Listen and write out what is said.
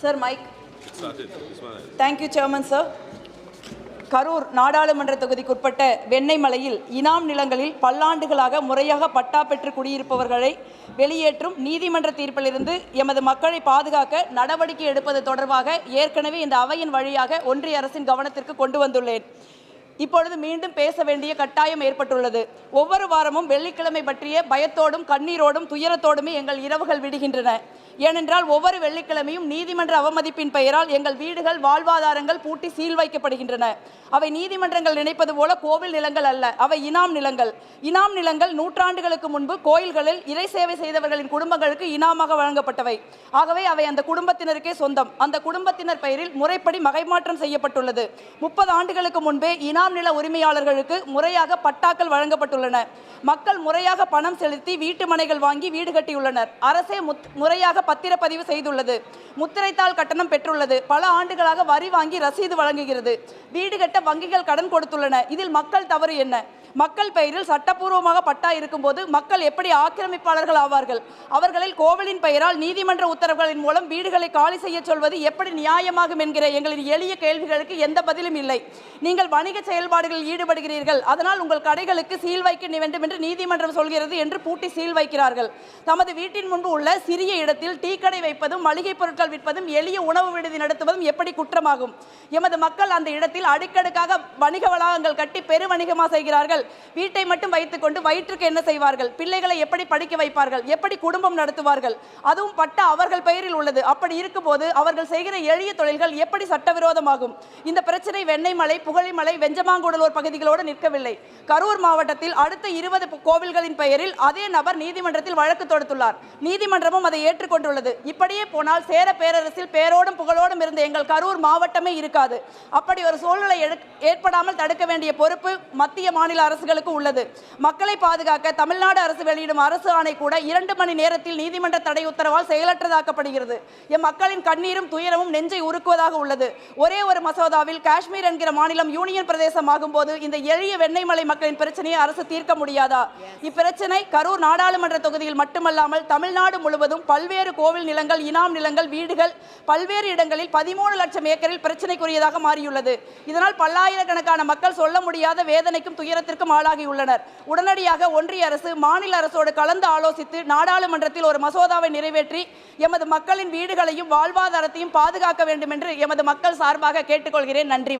Sir, mic. Thank you, Chairman, sir. Karur நாடாளுமன்ற தொகுதிக்குட்பட்ட வெண்ணெய்மலையில் இனாம் நிலங்களில் பல்லாண்டுகளாக முறையாக பட்டா பெற்று குடியிருப்பவர்களை வெளியேற்றும் நீதிமன்ற தீர்ப்பிலிருந்து எமது மக்களை பாதுகாக்க நடவடிக்கை எடுப்பது தொடர்பாக ஏற்கனவே இந்த அவையின் வழியாக ஒன்றிய அரசின் கவனத்திற்கு கொண்டு வந்துள்ளேன். இப்பொழுது மீண்டும் பேச வேண்டிய கட்டாயம் ஏற்பட்டுள்ளது. ஒவ்வொரு வாரமும் வெள்ளிக்கிழமை பற்றிய பயத்தோடும் கண்ணீரோடும் துயரத்தோடுமே எங்கள் இரவுகள் விடுகின்றன. ஏனென்றால் ஒவ்வொரு வெள்ளிக்கிழமையும் நீதிமன்ற அவமதிப்பின் பெயரால் எங்கள் வீடுகள் வாழ்வாதாரங்கள் பூட்டி சீல் வைக்கப்படுகின்றன. அவை நீதிமன்றங்கள் நினைப்பது போல கோவில் நிலங்கள் அல்ல, அவை இனாம் நிலங்கள். இனாம் நிலங்கள் நூற்றாண்டுகளுக்கு முன்பு கோயில்களில் இறை சேவை செய்தவர்களின் குடும்பங்களுக்கு இனாமாக வழங்கப்பட்டவை. ஆகவே அவை அந்த குடும்பத்தினருக்கே சொந்தம். அந்த குடும்பத்தினர் பெயரில் முறைப்படி மகைமாற்றம் செய்யப்பட்டுள்ளது. 30 ஆண்டுகளுக்கு முன்பே இனாம் நில உரிமையாளர்களுக்கு முறையாக பட்டாக்கள் வழங்கப்பட்டுள்ளன. மக்கள் முறையாக பணம் செலுத்தி வீட்டு மனைகள் வாங்கி வீடு கட்டியுள்ளனர். அரசே முறையாக பத்திரப்பதிவு செய்துள்ளது. முத்திரைத்தாள் கட்டணம் பெற்றுள்ளது. பல ஆண்டுகளாக வரி வாங்கி ரசீது வழங்குகிறது. வீடு கட்ட வங்கிகள் கடன் கொடுத்துள்ளன. இதில் மக்கள் தவறு என்ன? மக்கள் பெயரில் சட்டப்பூர்வமாக பட்டா இருக்கும்போது மக்கள் எப்படி ஆக்கிரமிப்பாளர்கள் ஆவார்கள்? அவர்களில் கோவிலின் பெயரால் நீதிமன்ற உத்தரவுகளின் மூலம் வீடுகளை காலி செய்ய சொல்வது எப்படி நியாயமாகும் என்கிற எங்களின் எளிய கேள்விகளுக்கு எந்த பதிலும் இல்லை. நீங்கள் வணிக செயல்பாடுகளில் ஈடுபடுகிறீர்கள், அதனால் உங்கள் கடைகளுக்கு சீல் வைக்க வேண்டும் என்று நீதிமன்றம் சொல்கிறது என்று பூட்டி சீல் வைக்கிறார்கள். தமது வீட்டின் முன்பு உள்ள சிறிய இடத்தில் டீ கடை வைப்பதும் மளிகை பொருட்கள் விற்பதும் எளிய உணவு விடுதி நடத்துவதும் எப்படி குற்றமாகும்? எமது மக்கள் அந்த இடத்தில் அடுக்கடுக்காக வணிக வளாகங்கள் கட்டி பெரு வணிகமாக செய்கிறார்கள். வீட்டை மட்டும் வைத்துக் கொண்டு வயிற்றுக்கு என்ன செய்வார்கள்? பிள்ளைகளை எப்படி படிக்க வைப்பார்கள்? எப்படி குடும்பம் நடத்துவார்கள்? அதுவும் பட்டா அவர்கள் பெயரில் உள்ளது. அப்படி இருக்கும்போது அவர்கள் செய்கிற எளிய தொழில்கள் எப்படி சட்டவிரோதமாகும்? இந்த பிரச்சனை வெண்ணெய்மலை, புகழிமலை, வெஞ்சமாங்குடலூர் பகுதிகளோடு நிற்கவில்லை. கரூர் மாவட்டத்தில் அடுத்த 20 கோவில்களின் பெயரில் அதே நபர் நீதிமன்றத்தில் வழக்கு தொடுத்துள்ளார். நீதிமன்றமும் அதை ஏற்றுக்கொண்டுள்ளது. இப்படியே போனால் சேர பேரரசில் பேரோடும் புகழோடும் இருந்த எங்கள் கரூர் மாவட்டமே இருக்காது. அப்படி ஒரு சூழ்நிலை ஏற்படாமல் தடுக்க வேண்டிய பொறுப்பு மத்திய மாநில அரசுகளுக்கு உள்ளது. மக்களை பாதுகாக்க தமிழ்நாடு அரசு வெளியிடும் அரசு ஆணை கூட 2 மணி நேரத்தில் நீதிமன்ற தடை உத்தரவால் செயலற்றதாக்கப்படுகிறது. எம் மக்களின் கண்ணீரும் துயரமும் நெஞ்சை உருக்குவதாக உள்ளது. ஒரே ஒரு மசோதாவில் காஷ்மீர் என்கிற மாநிலம் யூனியன் பிரதேசம் ஆகும்போது இந்த எளிய வெண்ணெய்மலை மக்களின் பிரச்சனையை அரசு தீர்க்க முடியாதா? இப்பிரச்சனை கரூர் நாடாளுமன்ற தொகுதியில் மட்டுமல்லாமல் தமிழ்நாடு முழுவதும் பல்வேறு கோவில் நிலங்கள், இனாம் நிலங்கள், வீடுகள் பல்வேறு இடங்களில் 13 லட்சம் ஏக்கரில் பிரச்சனைக்குரியதாக மாறியுள்ளது. இதனால் பல்லாயிரக்கணக்கான மக்கள் சொல்ல முடியாத வேதனைக்கும் துயரத்திற்கும் ஆளாகியுள்ளனர். உடனடியாக ஒன்றிய அரசு மாநில அரசோடு கலந்து ஆலோசித்து நாடாளுமன்றத்தில் ஒரு மசோதாவை நிறைவேற்றி எமது மக்களின் வீடுகளையும் வாழ்வாதாரத்தையும் பாதுகாக்க வேண்டும் என்று எமது மக்கள் சார்பாக கேட்டுக்கொள்கிறேன். நன்றி.